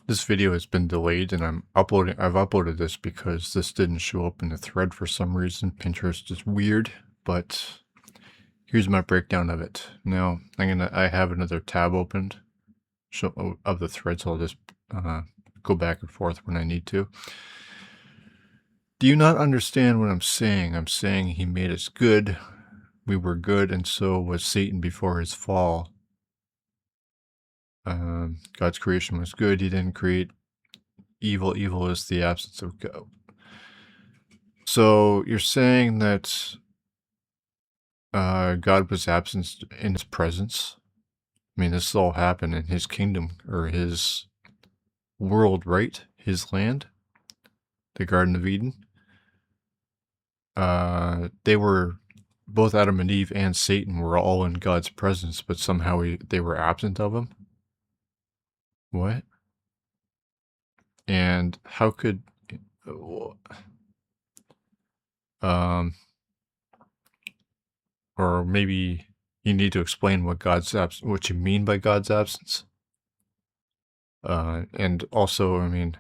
This video has been delayed and I've uploaded this because this didn't show up in the thread for some reason. Pinterest is weird, but here's my breakdown of it. Now, I have another tab opened of the thread, so I'll just go back and forth when I need to. Do you not understand what I'm saying? I'm saying he made us good. We were good, and so was Satan before his fall. God's creation was good. He didn't create evil. Evil is the absence of God. So you're saying that God was absent in his presence? I mean, this all happened in his kingdom, or his world, right? His land? The Garden of Eden? They were, both Adam and Eve and Satan were all in God's presence, but somehow they were absent of him? What? And how could... or maybe you need to explain what you mean by God's absence. And also, I mean,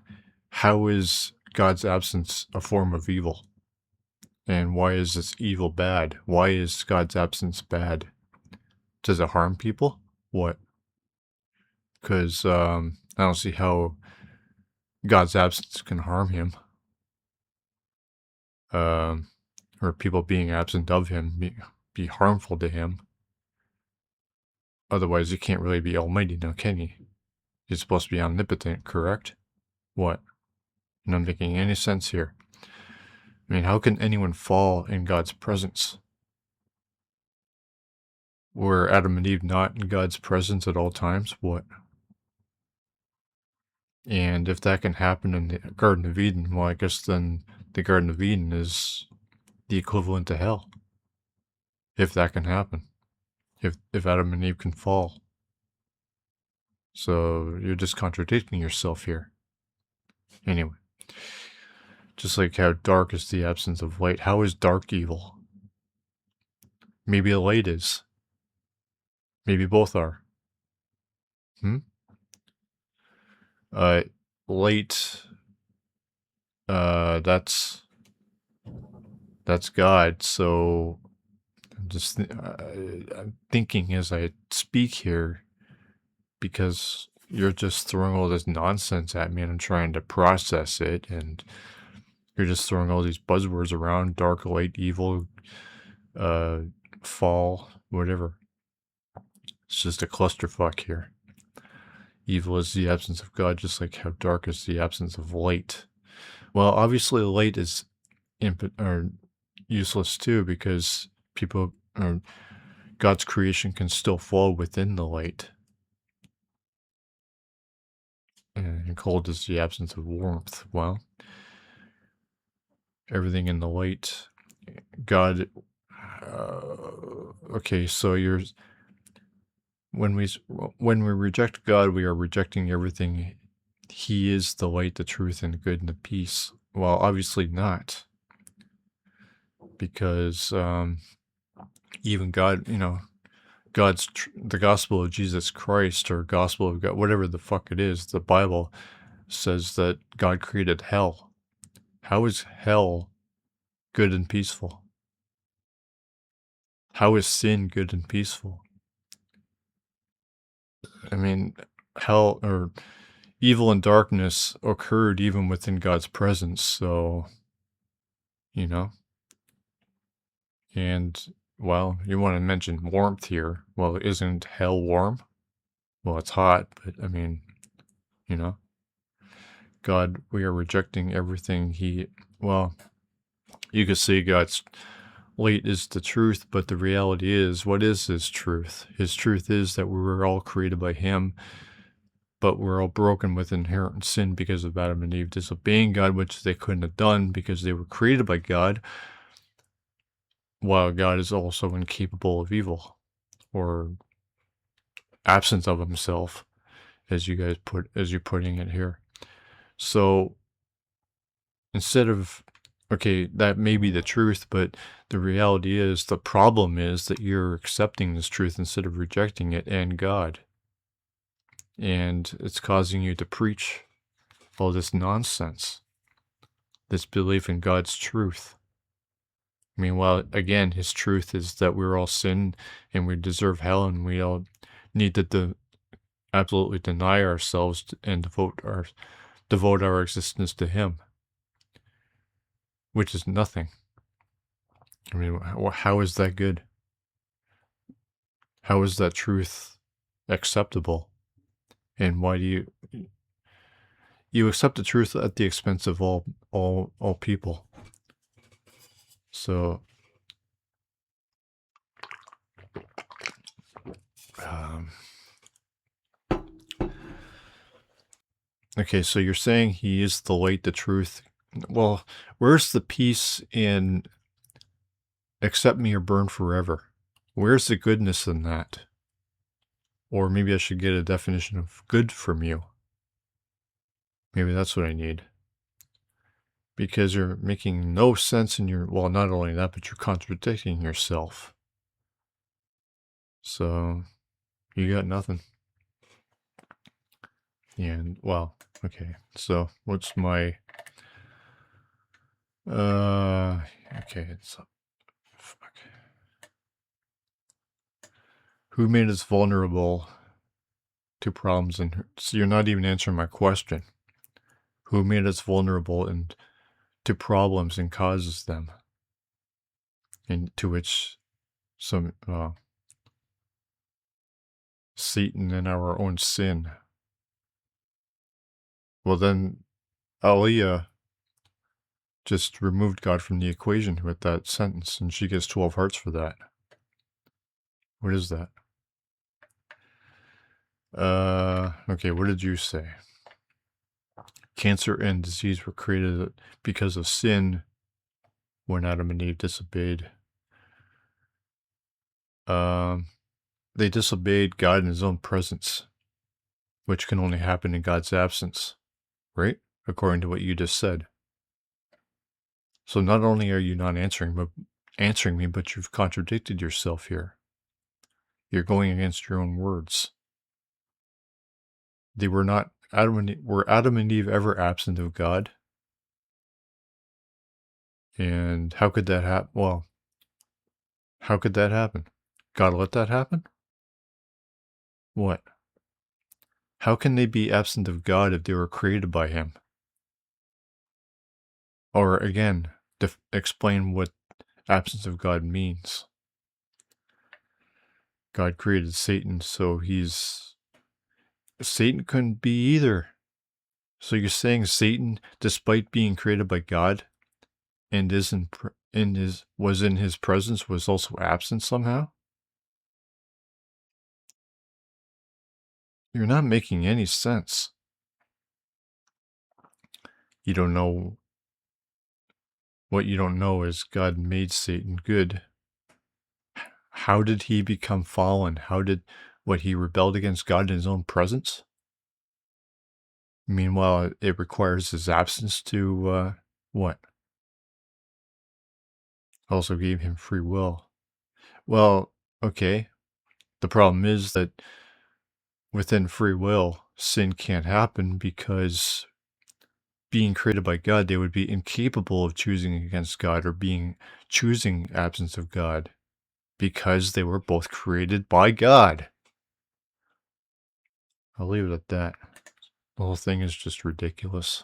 how is God's absence a form of evil? And why is this evil bad? Why is God's absence bad? Does it harm people? What? Because I don't see how God's absence can harm him. Or people being absent of him be harmful to him. Otherwise, he can't really be almighty now, can he? He's supposed to be omnipotent, correct? What? You're not making any sense here. I mean, how can anyone fall in God's presence? Were Adam and Eve not in God's presence at all times? What? And if that can happen in the Garden of Eden, well, I guess then the Garden of Eden is the equivalent to hell. If that can happen. If Adam and Eve can fall. So you're just contradicting yourself here. Anyway. Just like how dark is the absence of light. How is dark evil? Maybe the light is. Maybe both are. Light, that's God, so I'm thinking as I speak here, because you're just throwing all this nonsense at me and I'm trying to process it, and you're just throwing all these buzzwords around: dark, light, evil, fall, whatever. It's just a clusterfuck here. Evil is the absence of God, just like how dark is the absence of light. Well, obviously light is useless too, because God's creation can still fall within the light. And cold is the absence of warmth. Well, everything in the light, God. Okay, so when we reject God, we are rejecting everything. He is the light, the truth, and the good, and the peace. Well, obviously not, because even God, the gospel of Jesus Christ, or gospel of God, whatever the fuck it is, the Bible says that God created hell. How is hell good and peaceful? How is sin good and peaceful? I mean, hell or evil and darkness occurred even within God's presence, so, and, well, you want to mention warmth here. Well, isn't hell warm? Well, it's hot, but, I mean, God, we are rejecting everything well, you could say God's light is the truth, but the reality is, what is his truth? His truth is that we were all created by him, but we're all broken with inherent sin because of Adam and Eve disobeying God, which they couldn't have done because they were created by God, while God is also incapable of evil, or absence of himself, as you're putting it here. So instead of, okay, that may be the truth, but the reality is, the problem is that you're accepting this truth instead of rejecting it and God. And it's causing you to preach all this nonsense, this belief in God's truth. Meanwhile, again, his truth is that we're all sin and we deserve hell, and we all need to absolutely deny ourselves and devote our existence to him, which is nothing. I mean, how is that good? How is that truth acceptable? And why do you accept the truth at the expense of all people? So, okay, so you're saying he is the light, the truth. Well, where's the peace in accept me or burn forever? Where's the goodness in that? Or maybe I should get a definition of good from you. Maybe that's what I need. Because you're making no sense in well, not only that, but you're contradicting yourself. So, you got nothing. And, well, okay. So, what's my... okay, it's... Fuck. Who made us vulnerable to problems? And so you're not even answering my question. Who made us vulnerable to problems and causes them? And to which some Satan and our own sin. Well, then Aliyah just removed God from the equation with that sentence, and she gets 12 hearts for that. What is that? Okay, what did you say? Cancer and disease were created because of sin when Adam and Eve disobeyed. They disobeyed God in his own presence, which can only happen in God's absence, right? According to what you just said. So not only are you not answering me, but you've contradicted yourself here. You're going against your own words. They were not were Adam and Eve ever absent of God? And how could that happen? Well, how could that happen? God let that happen? What? How can they be absent of God if they were created by him? Or again, explain what absence of God means. God created Satan, so Satan couldn't be either. So you're saying Satan, despite being created by God, and was in his presence, was also absent somehow? You're not making any sense. You don't know. What you don't know is God made Satan good. How did he become fallen? He rebelled against God in his own presence? Meanwhile, it requires his absence to, what? Also gave him free will. Well, okay. The problem is that within free will, sin can't happen because being created by God, they would be incapable of choosing against God or choosing absence of God because they were both created by God. I'll leave it at that. The whole thing is just ridiculous.